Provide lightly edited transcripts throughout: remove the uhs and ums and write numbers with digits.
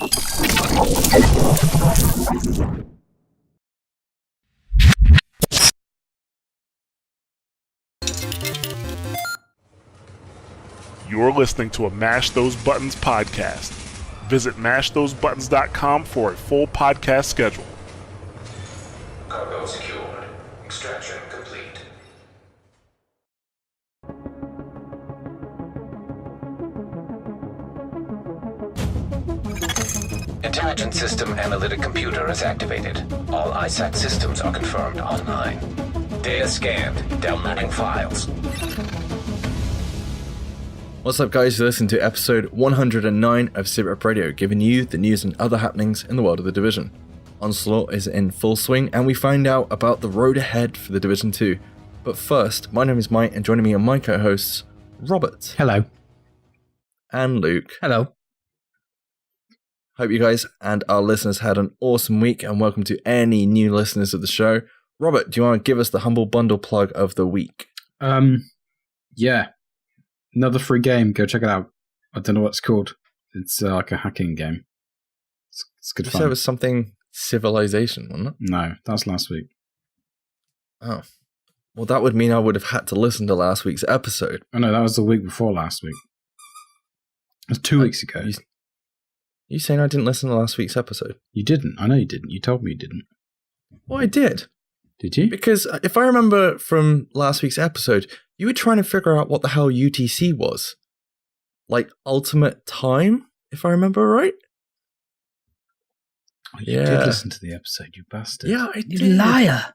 You're listening to a Mash Those Buttons podcast. Visit mashthosebuttons.com for a full podcast schedule. Cargo secured. Extraction complete. Intelligent System Analytic Computer is activated. All ISAC systems are confirmed online. Data scanned. Downloading files. What's up, guys? You listen to episode 109 of SITREP Radio, giving you the news and other happenings in the world of The Division. Onslaught is in full swing, and we find out about the road ahead for The Division 2. But first, my name is Mike, and joining me are my co-hosts, Robert. Hello. And Luke. Hello. Hope you guys and our listeners had an awesome week, and welcome to any new listeners of the show. Robert, do you want to give us the Humble Bundle plug of the week? Yeah. Another free game. Go check it out. I don't know what it's called. It's like a hacking game. It's good fun. You said it was something Civilization, wasn't it? No, that was last week. Oh. Well, that would mean I would have had to listen to last week's episode. Oh no, that was the week before last week. It was 2 weeks ago. You saying I didn't listen to last week's episode? You didn't. I know you didn't. You told me you didn't. Well, I did. Did you? Because if I remember from last week's episode, you were trying to figure out what the hell UTC was. Like, ultimate time, if I remember right? Oh, you did listen to the episode, you bastard. Yeah, I did. You liar.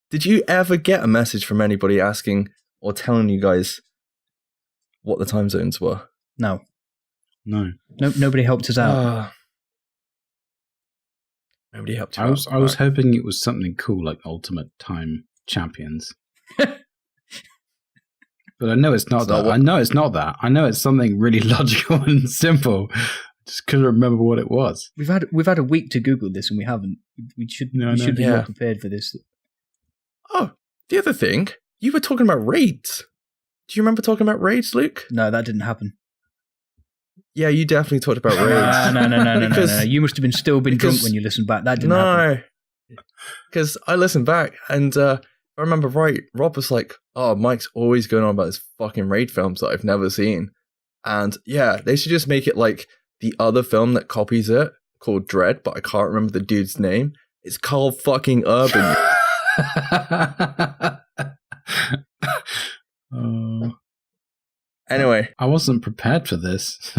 Did you ever get a message from anybody asking or telling you guys what the time zones were? No. No. Nobody helped us out. Nobody helped you I out. was hoping it was something cool like Ultimate Time Champions. But I know it's not that. I know it's not that. I know it's something really logical and simple. Just couldn't remember what it was. We've had a week to Google this and we haven't. We should be more prepared for this. Oh, the other thing, you were talking about raids. Do you remember talking about raids, Luke? No, that didn't happen. Yeah, you definitely talked about raids. No. You must have still been drunk when you listened back. That didn't happen. No, because I listened back and if I remember right, Rob was like, "Oh, Mike's always going on about his fucking raid films that I've never seen," and yeah, they should just make it like the other film that copies it called Dread, but I can't remember the dude's name. It's called fucking Urban. Anyway, I wasn't prepared for this.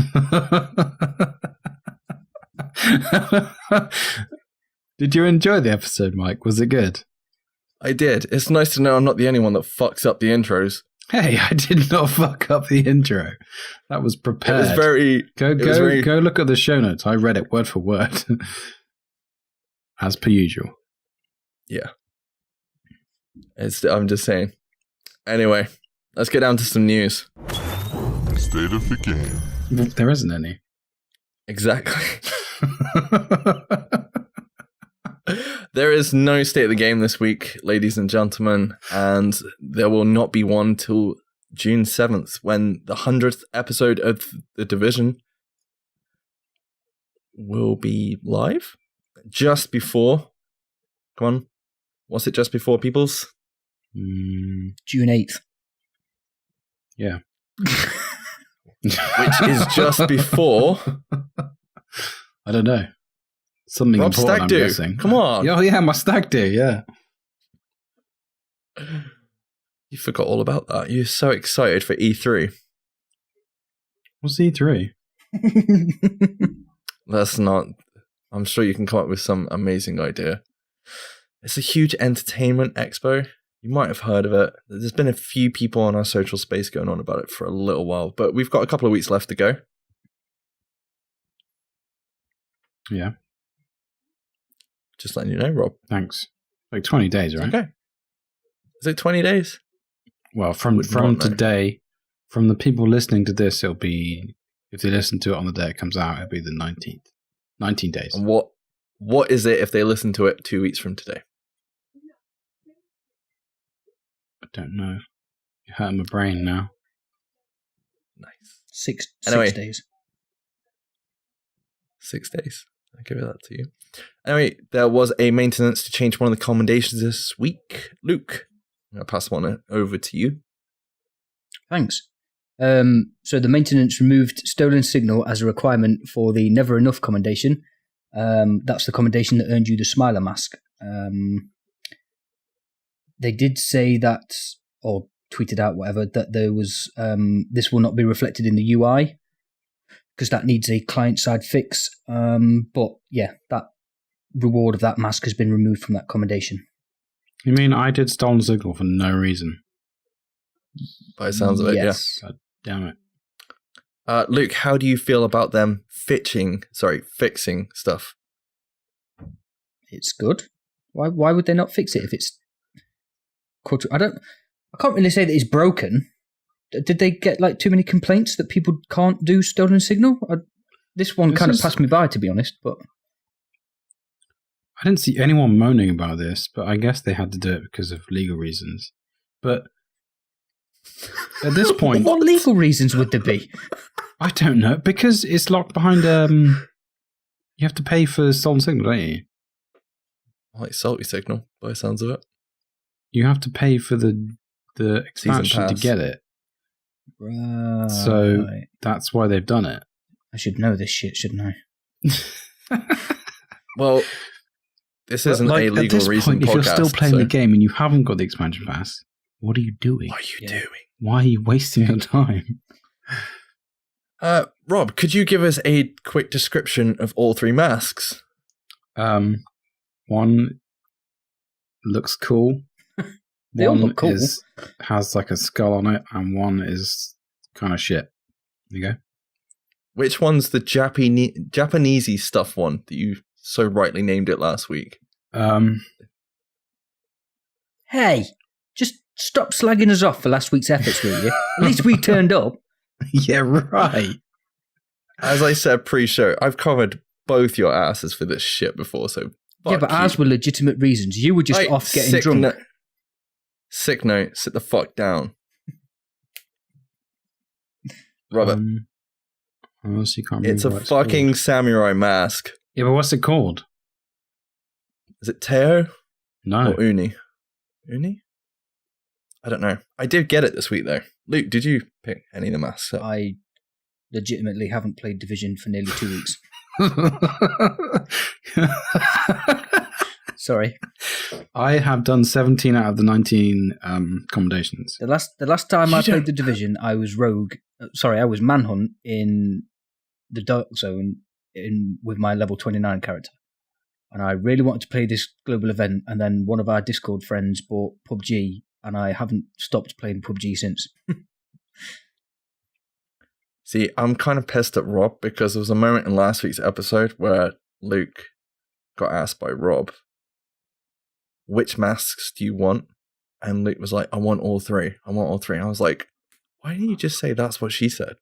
Did you enjoy the episode, Mike? Was it good? I did. It's nice to know I'm not the only one that fucks up the intros. Hey, I did not fuck up the intro. That was prepared. It was very... Go look at the show notes. I read it word for word. As per usual. Yeah. I'm just saying. Anyway, let's get down to some news. State of the game. Well, there isn't any. Exactly. There is no state of the game this week, ladies and gentlemen, and there will not be one till June 7th, when the 100th episode of The Division will be live. Just before... Come on. What's it just before, peoples? June 8th. Yeah. Which is just before... I don't know. Something Rob important, Stag I'm do. guessing. Come on. Oh, yeah, my stag do, yeah. You forgot all about that. You're so excited for E3. What's E3? That's not... I'm sure you can come up with some amazing idea. It's a huge entertainment expo. You might have heard of it. There's been a few people on our social space going on about it for a little while, but we've got a couple of weeks left to go. Yeah. Just letting you know, Rob. Thanks. Like 20 days, right? Okay. Is it 20 days? Well, from today, from the people listening to this, it'll be, if they listen to it on the day it comes out, it'll be the 19th. 19 days. And what is it if they listen to it 2 weeks from today? I don't know. You're hurting my brain now. Nice. Six Anyway. days. 6 days. I'll give it that to you. Anyway, there was a maintenance to change one of the commendations this week. Luke, I'm going to pass one over to you. Thanks. So the maintenance removed stolen signal as a requirement for the never enough commendation. That's the commendation that earned you the Smiler mask. They did say that, or tweeted out whatever, that there was this will not be reflected in the UI because that needs a client-side fix. But yeah, that reward of that mask has been removed from that commendation. You mean I did stolen signal for no reason? By the sounds of it, yes. God damn it. Luke, how do you feel about them fixing stuff? It's good. Why would they not fix it if it's... I can't really say that it's broken. Did they get like too many complaints that people can't do stolen signal? This one kind of passed me by, to be honest, but... I didn't see anyone moaning about this, but I guess they had to do it because of legal reasons. But at this point... What legal reasons would there be? I don't know, because it's locked behind... you have to pay for stolen signal, don't you? Like salty signal, by the sounds of it. You have to pay for the expansion to get it. Right. So that's why they've done it. I should know this shit, shouldn't I? Well, this isn't a legal reason podcast. If you're still playing the game and you haven't got the expansion pass, what are you doing? What are you doing? Why are you wasting your time? Rob, could you give us a quick description of all three masks? One looks cool. They all look cool. Has like a skull on it, and one is kind of shit. There you go. Which one's the Japanesey stuff one that you so rightly named it last week? Hey, just stop slagging us off for last week's efforts, will you? At least we turned up. Yeah, right. As I said pre-show, I've covered both your asses for this shit before, so yeah, but ours were legitimate reasons. You were just off getting drunk. Sick note, sit the fuck down. Robert. Honestly, can't it's a fucking samurai mask. Yeah, but what's it called? Is it Teo? No. Or Uni? Uni? I don't know. I did get it this week, though. Luke, did you pick any of the masks up? I legitimately haven't played Division for nearly 2 weeks. Sorry. I have done 17 out of the 19 commendations. The last time I played the Division, I was Rogue. I was Manhunt in the Dark Zone with my level 29 character. And I really wanted to play this global event, and then one of our Discord friends bought PUBG, and I haven't stopped playing PUBG since. See, I'm kind of pissed at Rob because there was a moment in last week's episode where Luke got asked by Rob, which masks do you want? And Luke was like, I want all three. I want all three. I was like, why didn't you just say that's what she said?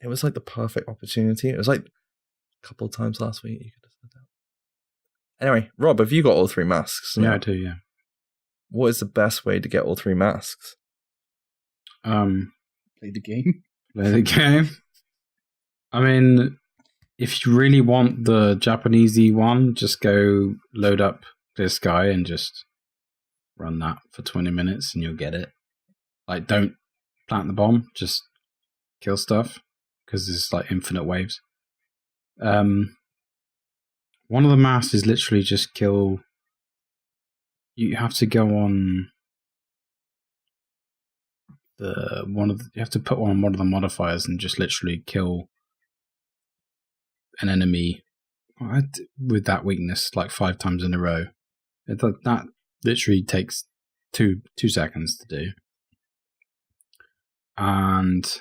It was like the perfect opportunity. It was like a couple of times last week you could have said that. Anyway, Rob, have you got all three masks? Yeah, I do, yeah. What is the best way to get all three masks? Play the game. Play the game. I mean, if you really want the Japanesey one, just go load up Clear Sky and just run that for 20 minutes and you'll get it. Like, don't plant the bomb, just kill stuff, because there's like infinite waves. One of the masks is literally just kill. You have to go on you have to put on one of the modifiers and just literally kill an enemy with that weakness like 5 times in a row. That literally takes two seconds to do. And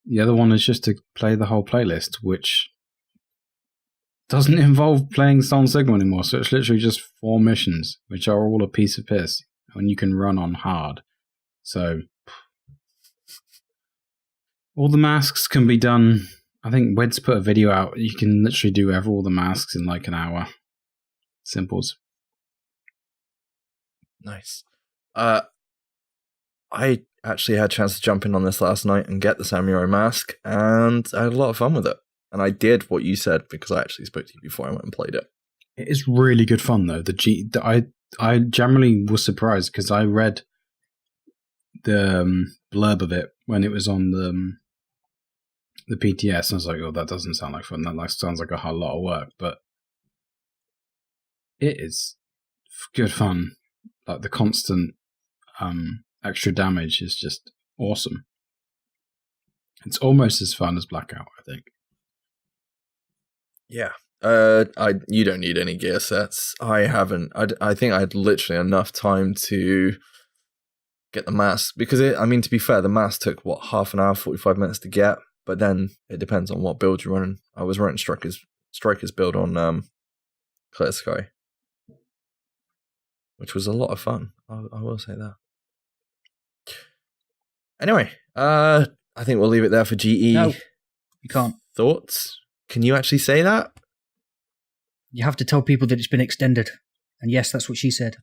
the other one is just to play the whole playlist, which doesn't involve playing Stolen Signal anymore. So it's literally just 4 missions, which are all a piece of piss, and you can run on hard. So all the masks can be done. I think Wed's put a video out. You can literally do all the masks in like an hour. Simples. Nice. I actually had a chance to jump in on this last night and get the samurai mask, and I had a lot of fun with it. And I did what you said because I actually spoke to you before I went and played it. It is really good fun though. I generally was surprised because I read the blurb of it when it was on the PTS, and I was like, "Oh, that doesn't sound like fun. That sounds like a whole lot of work." But it is good fun. Like the constant extra damage is just awesome. It's almost as fun as Blackout, I think. Yeah. You don't need any gear sets. I haven't. I think I had literally enough time to get the mask because to be fair, the mask took half an hour, 45 minutes to get. But then it depends on what build you're running. I was running Striker's build on Clear Sky, which was a lot of fun. I will say that. Anyway, I think we'll leave it there for GE. No, you can't. Thoughts? Can you actually say that? You have to tell people that it's been extended. And yes, that's what she said.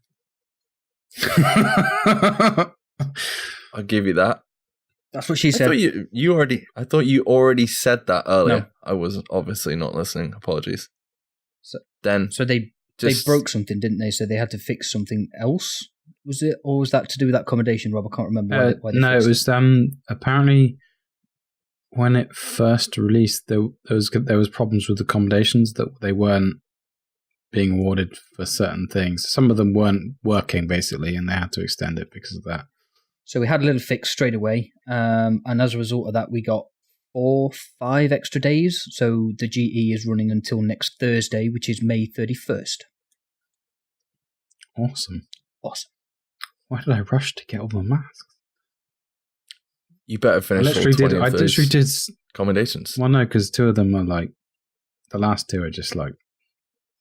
I'll give you that. That's what she said. I thought you already said that earlier. No. I was obviously not listening. Apologies. So they broke something, didn't they? So they had to fix something else. Was it, or was that to do with that accommodation, Rob? I can't remember. Why no, it was apparently when it first released, there was problems with accommodations that they weren't being awarded for certain things. Some of them weren't working basically, and they had to extend it because of that. So we had a little fix straight away, and as a result of that, we got 4 or 5 extra days. So the GE is running until next Thursday, which is May 31st. Awesome. Why did I rush to get all my masks? You better finish all 20 of those accommodations. Well, no, because 2 of them are like, the last 2 are just like,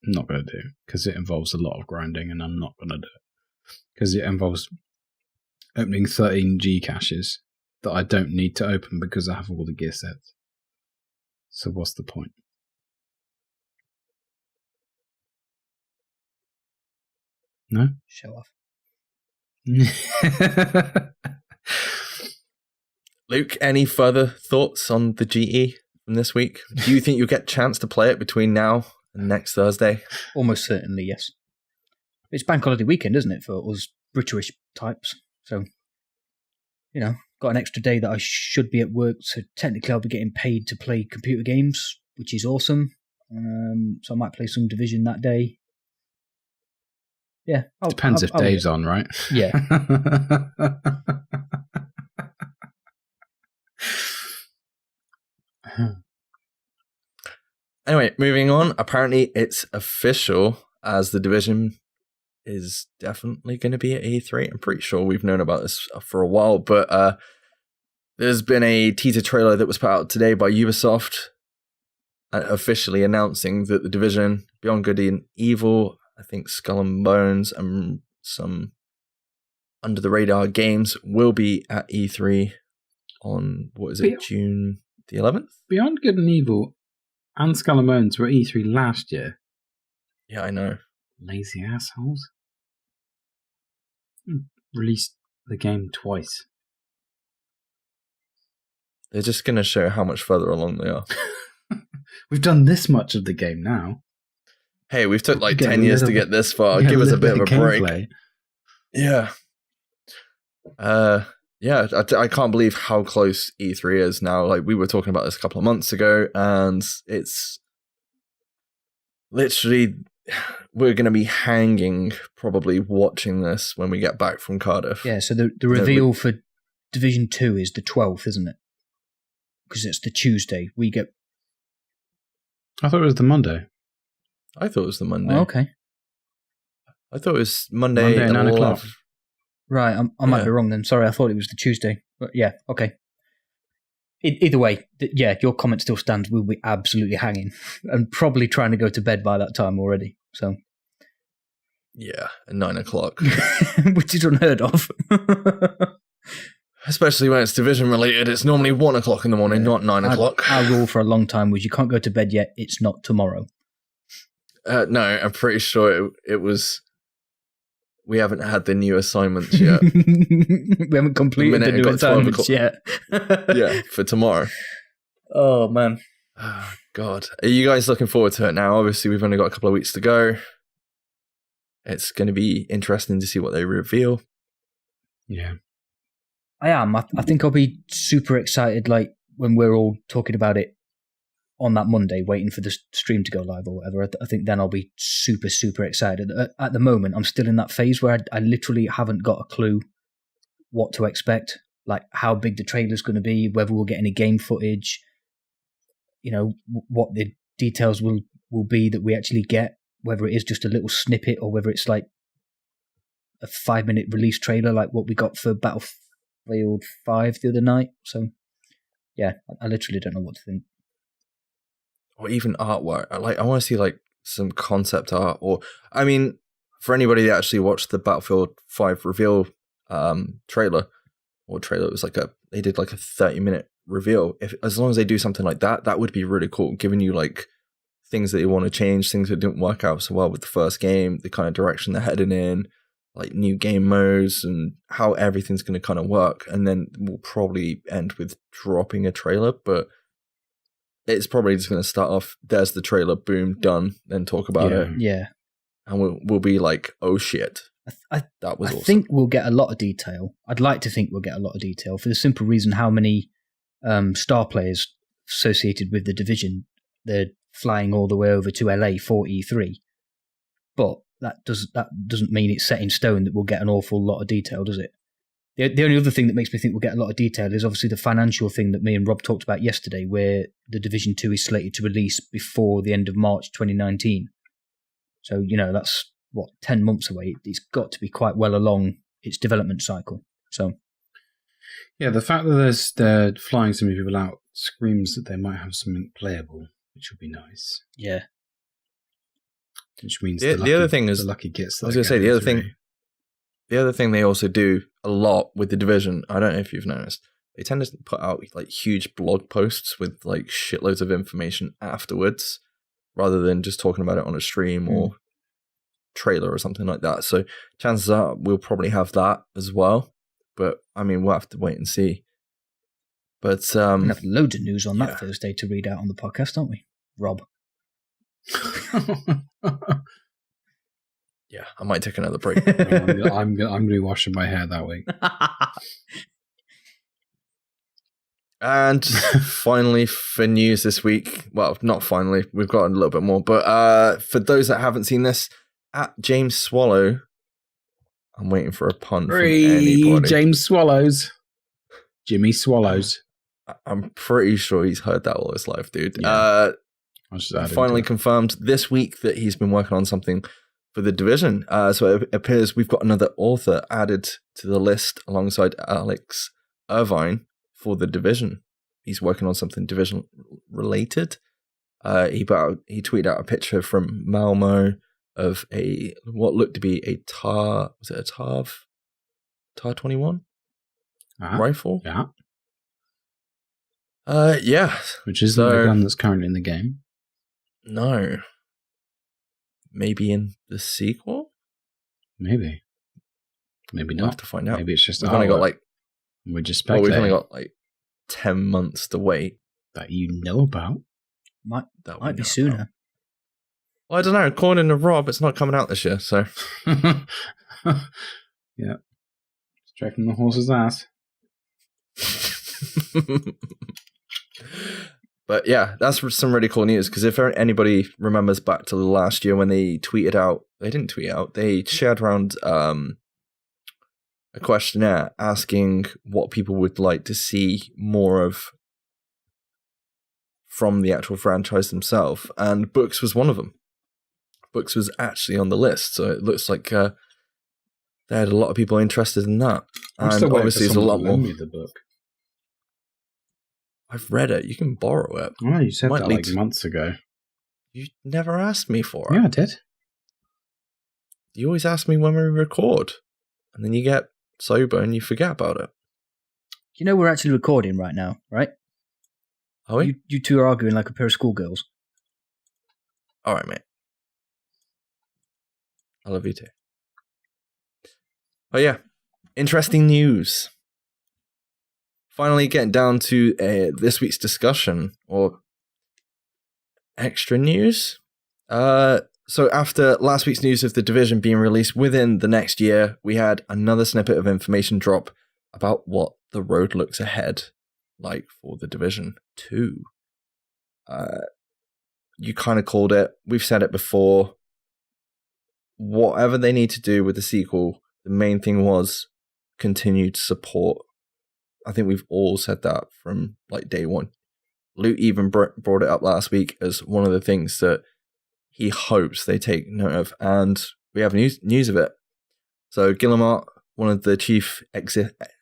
I'm not going to do, because it involves a lot of grinding, and I'm not going to do it. Because it involves opening 13 G caches that I don't need to open because I have all the gear sets. So what's the point? No? Show off. Luke, any further thoughts on the GE from this week? Do you think you'll get a chance to play it between now and next Thursday? Almost certainly, yes. It's bank holiday weekend, isn't it, for us British types? So, got an extra day that I should be at work, so technically I'll be getting paid to play computer games, which is awesome. So I might play some Division that day. Yeah. Depends if Dave's on, right? Yeah. Anyway, moving on. Apparently it's official as the Division is definitely going to be at E3. I'm pretty sure we've known about this for a while, but there's been a teaser trailer that was put out today by Ubisoft officially announcing that the Division, Beyond Good and Evil, I think Skull and Bones, and some under the radar games will be at E3 on, June the 11th? Beyond Good and Evil and Skull and Bones were at E3 last year. Yeah, I know. Lazy assholes. Released the game twice. They're just going to show how much further along they are. We've done this much of the game now. Hey, we've took like 10 years to get this far. Give us a bit of a break. Gameplay. Yeah. I can't believe how close E3 is now. Like, we were talking about this a couple of months ago, and it's literally, we're going to be hanging, probably watching this when we get back from Cardiff. Yeah, so the reveal for Division 2 is the 12th, isn't it? Because it's the Tuesday. I thought it was the Monday. I thought it was the Monday. Oh, okay. I thought it was Monday at 9 o'clock. Right, I might be wrong then. Sorry, I thought it was the Tuesday. But yeah, okay. Either way, your comment still stands. We'll be absolutely hanging and probably trying to go to bed by that time already. So, yeah, at 9 o'clock. Which is unheard of. Especially when it's Division related. It's normally 1 o'clock in the morning, not 9 o'clock. Our rule for a long time was you can't go to bed yet. It's not tomorrow. No, I'm pretty sure it was... We haven't had the new assignments yet. We haven't completed the new assignments yet. Yeah, for tomorrow. Oh, man. Oh, God. Are you guys looking forward to it now? Obviously, we've only got a couple of weeks to go. It's going to be interesting to see what they reveal. Yeah. I am. I think I'll be super excited, like, when we're all talking about it on that Monday, waiting for the stream to go live or whatever. I think then I'll be super, super excited. At the moment, I'm still in that phase where I literally haven't got a clue what to expect, like how big the trailer's going to be, whether we'll get any game footage, what the details will be that we actually get, whether it is just a little snippet or whether it's like a 5-minute release trailer like what we got for Battlefield 5 the other night. So, yeah, I literally don't know what to think. Or even artwork. I want to see like some concept art, or I mean, for anybody that actually watched the Battlefield 5 reveal trailer, it was they did like a 30-minute reveal. As long as they do something like that, that would be really cool, giving you like things that you want to change, things that didn't work out so well with the first game, the kind of direction they're heading in, like new game modes and how everything's going to kind of work. And then we'll probably end with dropping a trailer, but it's probably just going to start off, there's the trailer, boom, done, then talk about it. Yeah. And we'll be like, oh shit, that was awesome. I think we'll get a lot of detail. I'd like to think we'll get a lot of detail for the simple reason how many star players associated with the Division, they're flying all the way over to LA for E3. But that doesn't mean it's set in stone that we'll get an awful lot of detail, does it? The only other thing that makes me think we'll get a lot of detail is obviously the financial thing that me and Rob talked about yesterday, where the Division 2 is slated to release before the end of March 2019. So, that's, 10 months away. It's got to be quite well along its development cycle. So, yeah, the fact that they're flying so many people out screams that they might have something playable, which would be nice. Yeah. Which means the other thing is, the lucky gets. I was going to say the other thing they also do a lot with the Division, I don't know if you've noticed, they tend to put out like huge blog posts with like shitloads of information afterwards, rather than just talking about it on a stream or trailer or something like that. So chances are we'll probably have that as well. But I mean, we'll have to wait and see. But we'll have loads of news on that Thursday to read out on the podcast, aren't we, Rob? Yeah, I might take another break. I'm going to be washing my hair that week. And finally, for news this week, well, not finally, we've got a little bit more, but for those that haven't seen this, at James Swallow, I'm waiting for a pun from anybody. James Swallows. Jimmy Swallows. I'm pretty sure he's heard that all his life, dude. Yeah. Finally confirmed this week that he's been working on something for the Division. So it appears we've got another author added to the list alongside Alex Irvine for the Division. He's working on something Division related. He tweeted out a picture from Malmo of what looked to be a TAR 21 rifle? Yeah. Yeah. Which isn't the gun that's currently in the game. No. Maybe in the sequel? Maybe not. We'll have to find out. Maybe it's just we've only got we're just we've only got 10 months to wait. That you know about. Might be sooner. Well, I don't know. According to Rob, it's not coming out this year, so. Yeah. Striking the horse's ass. But yeah, that's some really cool news, because if anybody remembers back to last year when they tweeted out, they shared around a questionnaire asking what people would like to see more of from the actual franchise themselves, and books was one of them. Books was actually on the list, so it looks like they had a lot of people interested in that. And obviously there's a lot more. The book. I've read it. You can borrow it. Oh, you said that months ago. You never asked me for it. Yeah, I did. You always ask me when we record, and then you get sober and you forget about it. You know we're actually recording right now, right? Are we? You two are arguing like a pair of schoolgirls. All right, mate. I love you too. Oh yeah, interesting news. Finally getting down to this week's discussion, or extra news. So after last week's news of The Division being released within the next year, we had another snippet of information drop about what the road looks ahead like for The Division 2. You kind of called it. We've said it before. Whatever they need to do with the sequel, the main thing was continued support. I think we've all said that from like day one. Luke even brought it up last week as one of the things that he hopes they take note of, and we have news of it. So Guillemot, one of the chief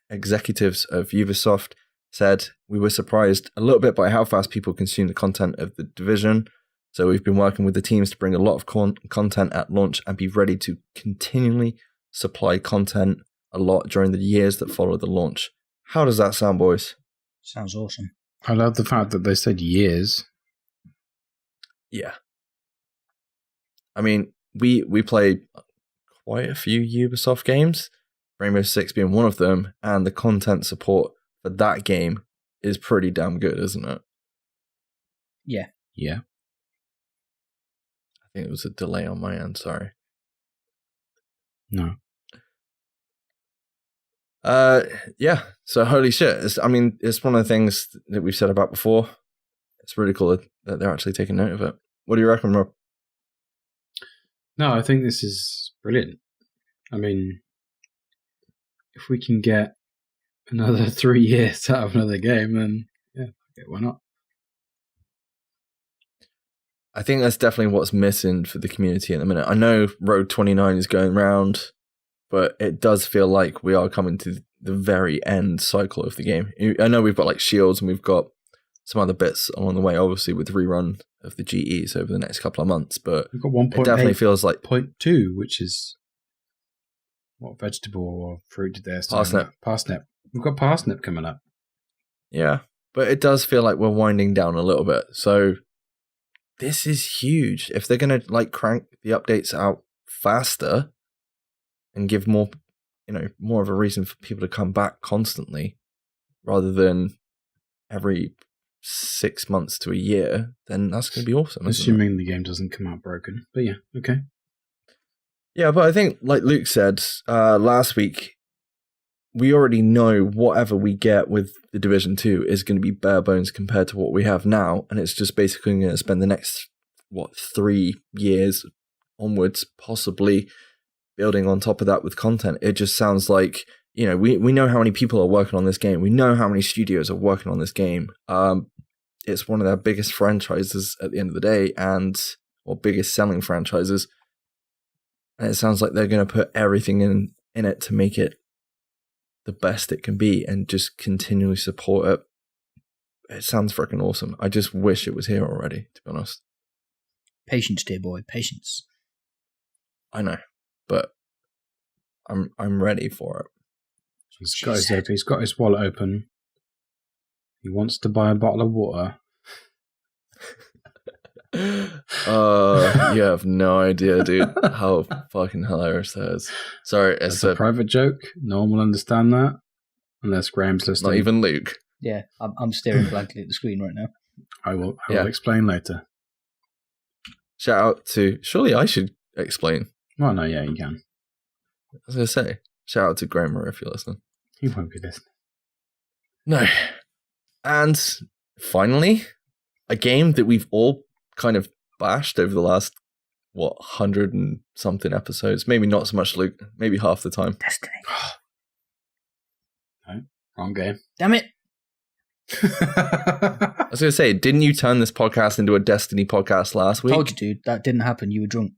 executives of Ubisoft, said, "We were surprised a little bit by how fast people consume the content of The Division. So we've been working with the teams to bring a lot of content at launch and be ready to continually supply content a lot during the years that follow the launch." How does that sound, boys? Sounds awesome. I love the fact that they said years. Yeah. I mean, we played quite a few Ubisoft games, Rainbow Six being one of them, and the content support for that game is pretty damn good, isn't it? Yeah. Yeah. I think it was a delay on my end, sorry. No. Yeah, so holy shit. It's one of the things that we've said about before. It's really cool that they're actually taking note of it. What do you reckon, Rob? No, I think this is brilliant. I mean, if we can get another 3 years out of another game, then yeah, why not? I think that's definitely what's missing for the community at the minute. I know Road 29 is going round, but it does feel like we are coming to the very end cycle of the game. I know we've got like shields and we've got some other bits along the way, obviously with rerun of the GEs over the next couple of months, but we've got 1.8, it definitely feels like 0.2, which is what vegetable or fruit did they say? Parsnip. Parsnip. We've got parsnip coming up. Yeah, but it does feel like we're winding down a little bit. So this is huge. If they're going to like crank the updates out faster and give more of a reason for people to come back constantly rather than every 6 months to a year, then that's going to be awesome. Assuming the game doesn't come out broken. But yeah, okay. Yeah, but I think, like Luke said last week, we already know whatever we get with The Division 2 is going to be bare bones compared to what we have now, and it's just basically going to spend the next, 3 years onwards, possibly building on top of that with content. It just sounds like, we know how many people are working on this game. We know how many studios are working on this game. It's one of their biggest franchises at the end of the day, or biggest selling franchises. And it sounds like they're going to put everything in it to make it the best it can be and just continually support it. It sounds freaking awesome. I just wish it was here already, to be honest. Patience, dear boy, patience. I know, but I'm ready for it. He's got his wallet open. He wants to buy a bottle of water. You have no idea, dude, how fucking hilarious that is. Sorry, it's a private joke. No one will understand that unless Graham's listening. Not even Luke. Yeah, I'm staring blankly at the screen right now. I will explain later. Shout out to... Surely I should explain. Oh, no, yeah, you can. I was going to say, shout out to Graham if you're listening. He won't be listening. No. And finally, a game that we've all kind of bashed over the last, 100 and something episodes. Maybe not so much, Luke. Maybe half the time. Destiny. No, wrong game. Damn it. I was going to say, didn't you turn this podcast into a Destiny podcast last week? Told you, dude. That didn't happen. You were drunk.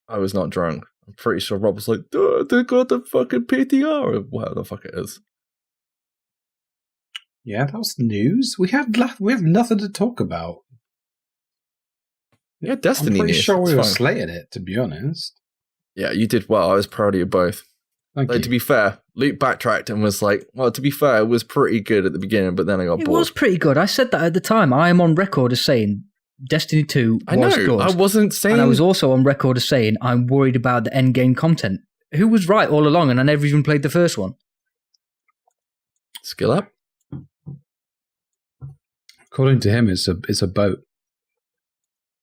I was not drunk. I'm pretty sure Rob was like, they got the fucking PTR, or whatever the fuck it is. Yeah, that was the news. We have nothing to talk about. Yeah, Destiny. I'm pretty news. sure we It's were fine. slated it, to be honest. Yeah, you did well. I was proud of you both. Thank you. To be fair, Luke backtracked and was like, well, to be fair, it was pretty good at the beginning, but then I got It bored. was pretty good. I said that at the time. I am on record as saying Destiny 2 was good. I wasn't saying... And I was also on record as saying I'm worried about the end game content. Who was right all along, and I never even played the first one. Skill up. According to him, it's a boat.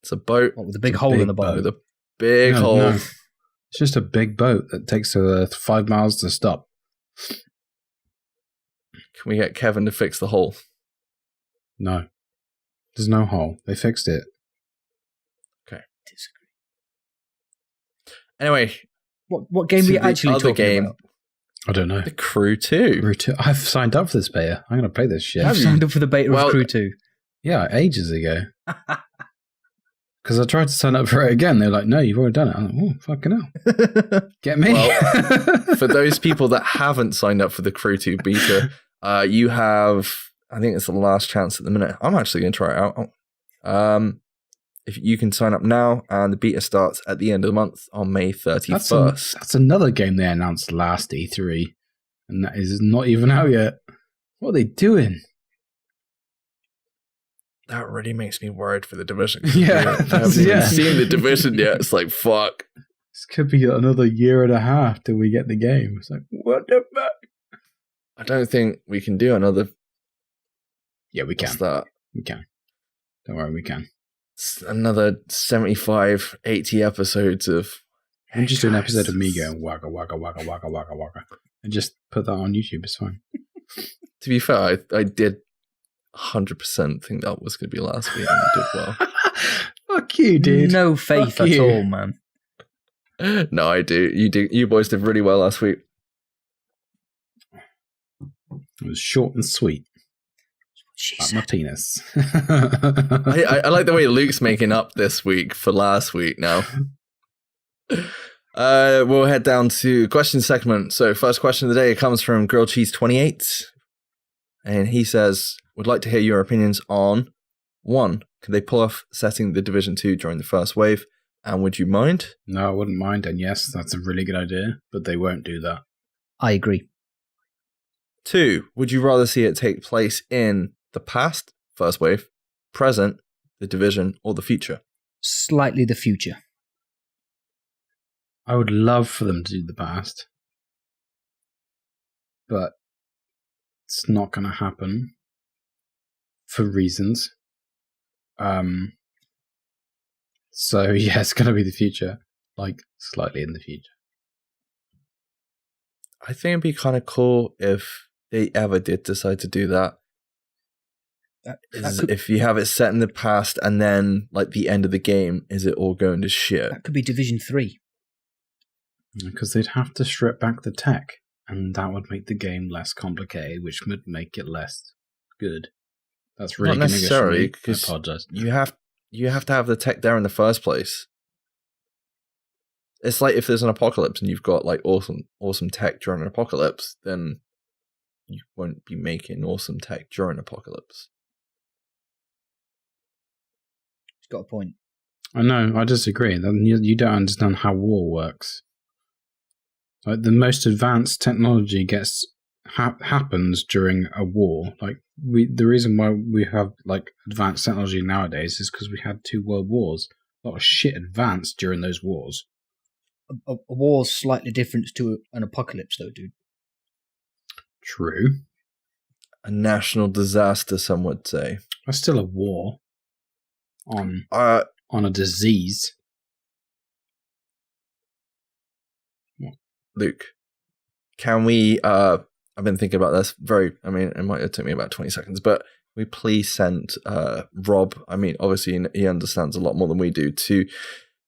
It's a boat. What, with a big hole in the bottom? With a big hole. No. It's just a big boat that takes 5 miles to stop. Can we get Kevin to fix the hole? No. There's no hole. They fixed it. Disagree. Anyway. What game are you actually talking about? I don't know. The Crew 2. I've signed up for this beta. I'm going to play this shit. I've signed up for the beta of Crew 2. Yeah, ages ago. Because I tried to sign up for it again. They're like, no, you've already done it. I'm like, oh, fucking hell. Get me. Well, for those people that haven't signed up for the Crew 2 beta, you have, I think it's the last chance at the minute. I'm actually going to try it out. If you can sign up now, and the beta starts at the end of the month on May 31st. That's another game they announced last E3, and that is not even out yet. What are they doing? That really makes me worried for the Division. Yeah, I haven't even seen the Division yet. It's like, fuck. This could be another year and a half till we get the game. It's like, what the fuck? I don't think we can do another. Yeah, we can. What's that? We can. Don't worry, we can. Another 75, 80 episodes of... And just do an episode of me going waka waka waka waka waka waka, and just put that on YouTube. It's fine. To be fair, I did 100% think that was going to be last week, and you did well. Fuck you, dude. No faith Fuck at you. all, man. No, I do. You boys did really well last week. It was short and sweet. Like my penis. I like the way Luke's making up this week for last week now. We'll head down to question segment. So first question of the day comes from Grilled Cheese 28. And he says, would like to hear your opinions on 1. Could they pull off setting the Division 2 during the first wave? And would you mind? No, I wouldn't mind. And yes, that's a really good idea. But they won't do that. I agree. 2. Would you rather see it take place in the past, first wave, present, the Division, or the future? Slightly the future. I would love for them to do the past. But it's not going to happen for reasons. So yeah, it's going to be the future, like slightly in the future. I think it'd be kind of cool if they ever did decide to do that. If you have it set in the past and then, like, the end of the game, is it all going to shit? That could be Division 3. Because they'd have to strip back the tech, and that would make the game less complicated, which would make it less good. That's really not necessarily, because I apologize. you have to have the tech there in the first place. It's like if there's an apocalypse and you've got like awesome tech during an apocalypse, then you won't be making awesome tech during apocalypse. He's got a point. I know, I disagree. You don't understand how war works. Like the most advanced technology happens during a war. Like the reason why we have like advanced technology nowadays is because we had 2 world wars. A lot of shit advanced during those wars. A war's slightly different to an apocalypse, though, dude. True. A national disaster, some would say. That's still a war on a disease. Luke, can we, I've been thinking about this it might have took me about 20 seconds, but we please send Rob, obviously he understands a lot more than we do, to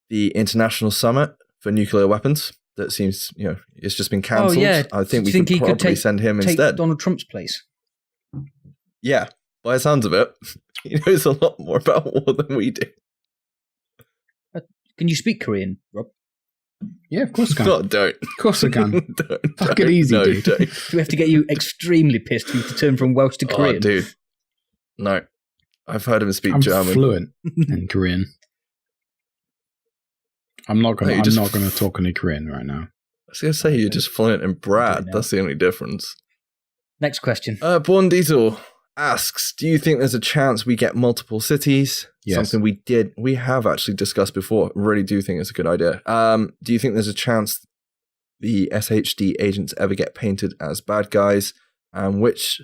the International Summit for Nuclear Weapons that seems, it's just been cancelled. Oh, yeah. I think we could probably send him take instead. Donald Trump's place. Yeah, by the sounds of it, he knows a lot more about war than we do. Can you speak Korean, Rob? Yeah, of course I can. No, don't. Of course I can. Don't. Fuck it easy, dude. Don't. Do we have to get you extremely pissed for you to turn from Welsh to Korean? Oh, dude. No. I've heard him speak I'm German. fluent in Korean. I'm not gonna talk any Korean right now. I was going to say you're just fluent in Brad. That's the only difference. Next question. Born Diesel asks, do you think there's a chance we get multiple cities? Yes. Something we have actually discussed before. Really do think it's a good idea. Do you think there's a chance the SHD agents ever get painted as bad guys? And which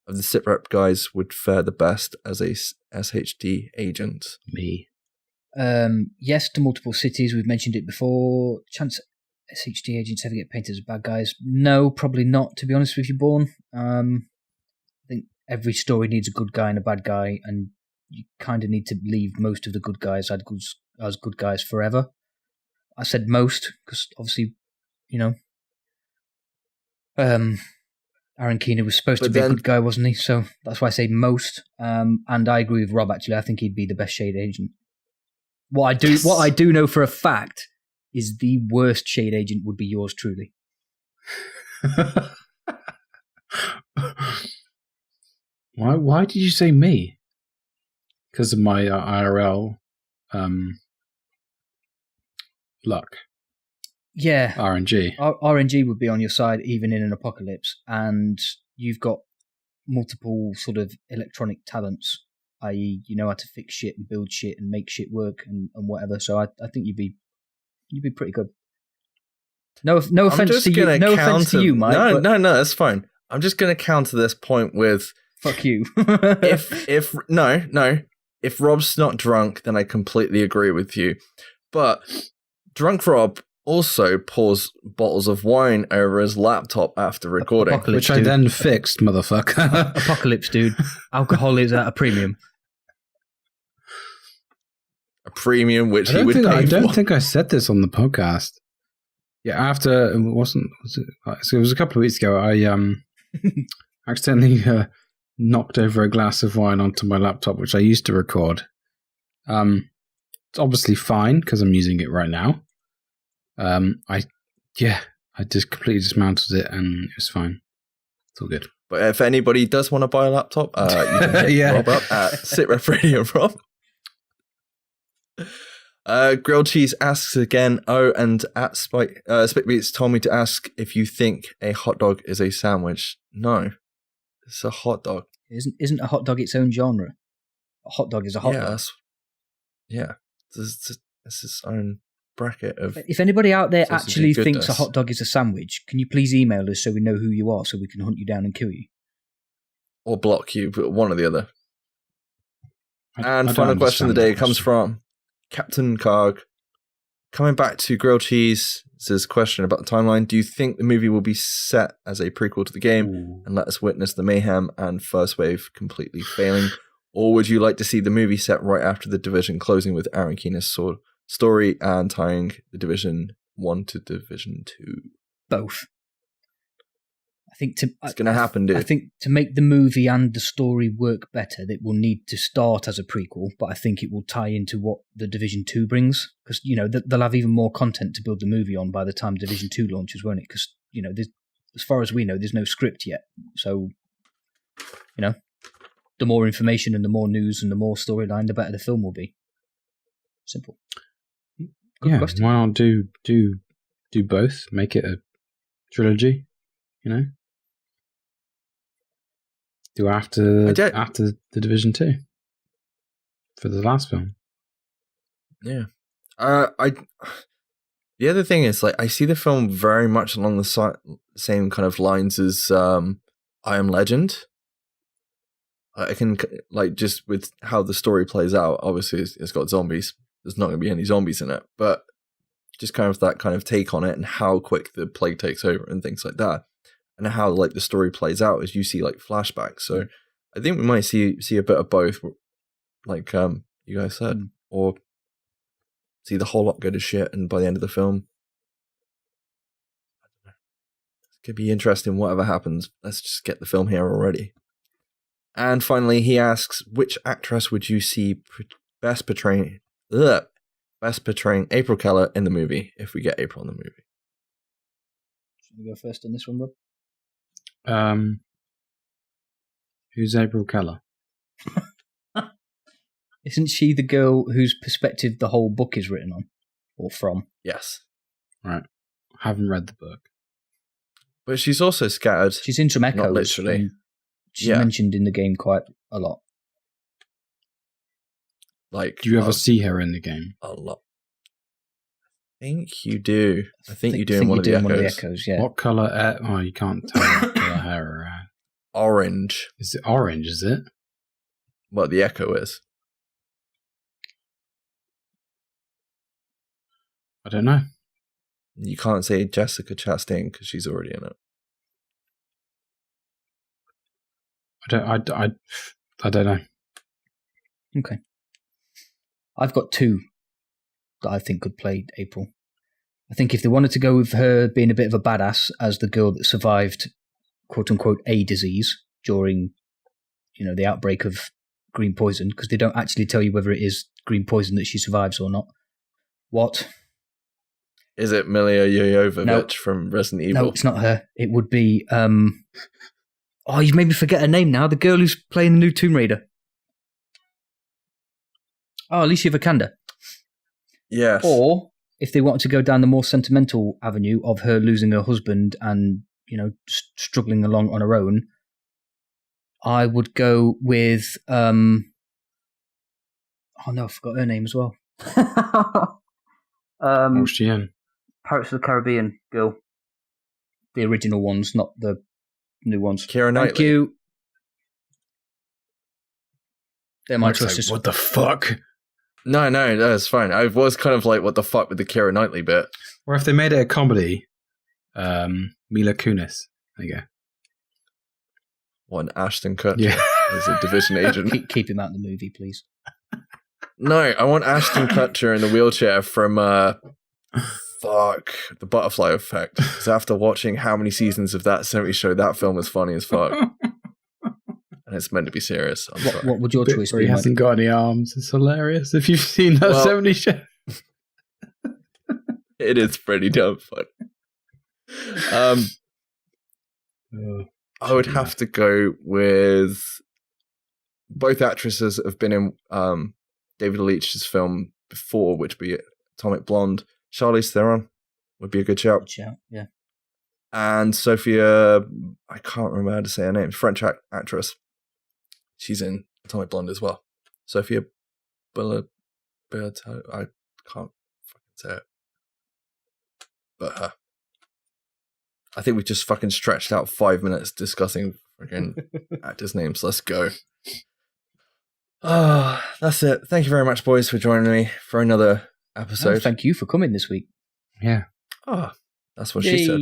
of the SITREP guys would fare the best as a SHD agent? Me. Yes to multiple cities. We've mentioned it before. Chance SHD agents ever get painted as bad guys? No, probably not, to be honest with you, Bourne. I think every story needs a good guy and a bad guy, and you kind of need to leave most of the good guys as good guys forever. I said most, because obviously, Aaron Keener was supposed to be a good guy, wasn't he? So that's why I say most. And I agree with Rob, actually. I think he'd be the best Shade agent. What I do know for a fact is the worst Shade agent would be yours truly. Why did you say me? Because of my IRL luck. Yeah. RNG. RNG would be on your side even in an apocalypse, and you've got multiple sort of electronic talents, i.e. you know how to fix shit and build shit and make shit work and whatever, so I think you'd be pretty good. No offense to you. No offense to you, Mike. No, that's fine. I'm just going to counter this point with fuck you. If Rob's not drunk, then I completely agree with you. But drunk Rob also pours bottles of wine over his laptop after recording. Which I then fixed, motherfucker. Apocalypse, dude. Alcohol is at a premium. A premium which he would pay for. I don't think I said this on the podcast. Yeah, after it was a couple of weeks ago, I accidentally knocked over a glass of wine onto my laptop, which I used to record. It's obviously fine because I'm using it right now. I just completely dismantled it and it was fine. It's all good. But if anybody does want to buy a laptop, you can hit Rob up at SITREP Radio, Rob. Grilled Cheese asks again, and at Spitbeats told me to ask if you think a hot dog is a sandwich. No, it's a hot dog. Isn't a hot dog its own genre? A hot dog is a hot dog. It's its own bracket of. If anybody out there actually thinks a hot dog is a sandwich, can you please email us so we know who you are, so we can hunt you down and kill you, or block you? But one or the other. And final question of the day comes from Captain Karg. Coming back to Grilled Cheese's question about the timeline, do you think the movie will be set as a prequel to the game and let us witness the mayhem and first wave completely failing? Or would you like to see the movie set right after the Division, closing with Aaron Keener's story and tying the Division 1 to Division 2? Both. It's going to happen, dude. I think to make the movie and the story work better, it will need to start as a prequel, but I think it will tie into what the Division 2 brings, because, they'll have even more content to build the movie on by the time Division 2 launches, won't it? Because, as far as we know, there's no script yet. So, the more information and the more news and the more storyline, the better the film will be. Simple. Good question. Why not do both? Make it a trilogy, Do after the Division 2 for the last film. Yeah. The other thing is, I see the film very much along the same kind of lines as I Am Legend. I can, just with how the story plays out, obviously it's got zombies. There's not going to be any zombies in it, but just kind of that kind of take on it and how quick the plague takes over and things like that. And how the story plays out as you see flashbacks. So I think we might see a bit of both, you guys said, or see the whole lot go to shit, and by the end of the film, it could be interesting. Whatever happens, let's just get the film here already. And finally, he asks, which actress would you see best portraying April Keller in the movie if we get April in the movie? Should we go first on this one, Rob? Who's April Keller? Isn't she the girl whose perspective the whole book is written on, or from? Yes. Right. Haven't read the book, but she's also scattered. She's in some echoes. Not literally. She's mentioned in the game quite a lot. Do you ever see her in the game? A lot. I think you do. I think you do in one of the echoes. Yeah. What colour? You can't tell what colour hair around. Orange. Is it orange? Is it? Well, the echo is. I don't know. You can't say Jessica Chastain because she's already in it. I don't know. Okay. I've got two that I think could play April. I think if they wanted to go with her being a bit of a badass as the girl that survived, quote unquote, a disease during, the outbreak of green poison, because they don't actually tell you whether it is green poison that she survives or not. What? Is it Milla Jovovich No. from Resident Evil? No, it's not her. It would be... Oh, you've made me forget her name now. The girl who's playing the new Tomb Raider. Oh, Alicia Vikander. Yes. Or, if they wanted to go down the more sentimental avenue of her losing her husband and, struggling along on her own, I would go with... Oh, no, I forgot her name as well. What's she in? Pirates of the Caribbean girl. The original ones, not the new ones. Keira Knightley. Thank you. They're my Mike's like, choices. what the fuck? No, that's fine. I was kind of like, what the fuck with the Keira Knightley bit. Or if they made it a comedy, Mila Kunis. There you go. What, an Ashton Kutcher Yeah. as a division agent? Keep him out of the movie, please. No, I want Ashton Kutcher in the wheelchair from, The Butterfly Effect. Because after watching how many seasons of that 70s show, that film is funny as fuck. And it's meant to be serious. I'm sorry. What would your Bit choice where be, he Mike? hasn't got any arms. It's hilarious. If you've seen that Well- 70s show. It is pretty dumb fun. I would have to go with... Both actresses have been in David Leitch's film before, which would be Atomic Blonde. Charlize Theron would be a good shout. Shout, yeah. And Sophia, I can't remember how to say her name, French actress. She's in Atomic Blonde as well. Sophia Berto, I can't fucking say it. But her. I think we just fucking stretched out 5 minutes discussing fucking actors' names. Let's go. Oh, that's it. Thank you very much, boys, for joining me for another episode. Oh, thank you for coming this week. Yeah. Oh, that's what she said.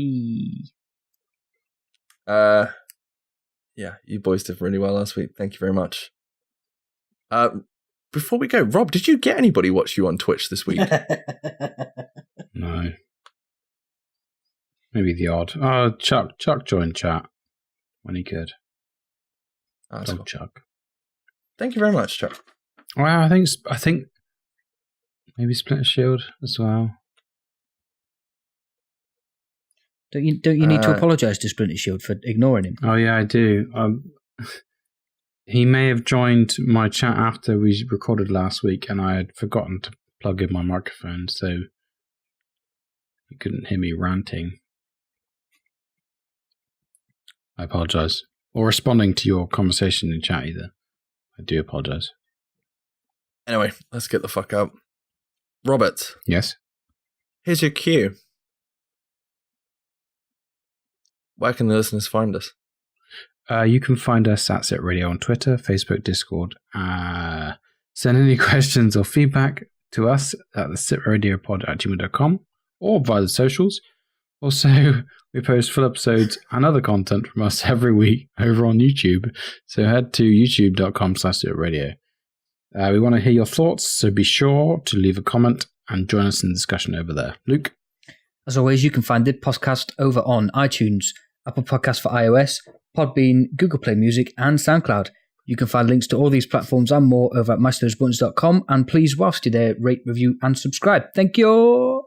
Yay. Yeah, you boys did really well last week. Thank you very much. Before we go, Rob, did you get anybody watch you on Twitch this week? No. Maybe the odd. Oh, Chuck joined chat when he could. Oh, that's Dog cool. Chuck. Thank you very much, Chuck. Well, I think maybe Splinter Shield as well. Don't you need to apologise to Splinter Shield for ignoring him? Oh yeah, I do. He may have joined my chat after we recorded last week, and I had forgotten to plug in my microphone, so you couldn't hear me ranting. I apologise. Or responding to your conversation in chat either. I do apologise. Anyway, let's get the fuck up. Robert, Yes? here's your cue. Where can the listeners find us? You can find us at SITREP Radio on Twitter, Facebook, Discord. Send any questions or feedback to us at the sitradiopod@gmail.com or via the socials. Also, we post full episodes and other content from us every week over on YouTube. So head to youtube.com/sitradio. We want to hear your thoughts, so be sure to leave a comment and join us in the discussion over there. Luke? As always, you can find the podcast over on iTunes, Apple Podcasts for iOS, Podbean, Google Play Music, and SoundCloud. You can find links to all these platforms and more over at masterthosbuttons.com. And please, whilst you're there, rate, review, and subscribe. Thank you.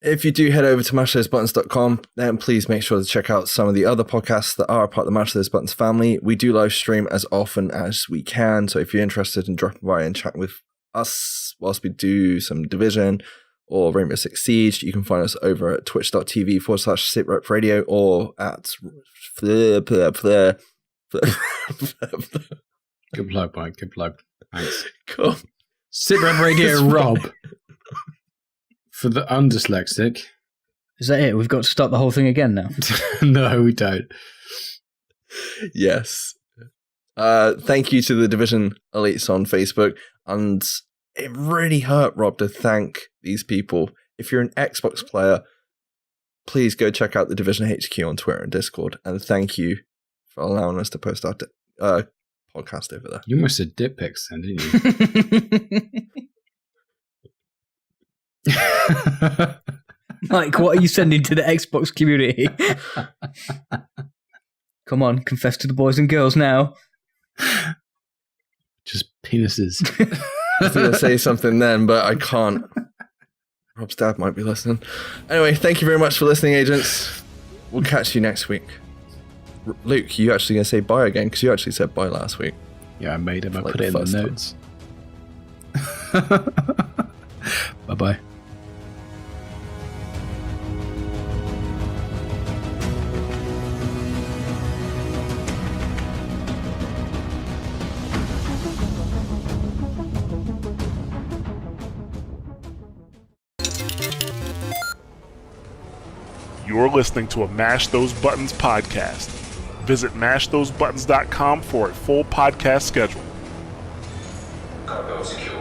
If you do head over to mashthosebuttons.com, then please make sure to check out some of the other podcasts that are part of the Mash Those Buttons family. We do live stream as often as we can, so if you're interested in dropping by and chatting with us whilst we do some Division or Rainbow Six Siege, you can find us over at twitch.tv/SITREP Radio or at Good plug, Mike. Good plug. Thanks. Cool. SITREP Radio Rob. For the undyslexic. Is that it? We've got to start the whole thing again now. No, we don't. Yes. Thank you to the Division Elites on Facebook and it really hurt, Rob, to thank these people. If you're an Xbox player, please go check out the Division HQ on Twitter and Discord, and thank you for allowing us to post our podcast over there. You almost said dick pics then, didn't you? Mike, what are you sending to the Xbox community? Come on, confess to the boys and girls now. Just penises. I was going to say something then, but I can't. Rob's dad might be listening. Anyway, thank you very much for listening, agents. We'll catch you next week. Luke, you actually going to say bye again? Because you actually said bye last week. Yeah, I made him. I Like put it in the first time. notes. Bye-bye. You're listening to a Mash Those Buttons podcast. Visit mashthosebuttons.com for a full podcast schedule. Cargo secure.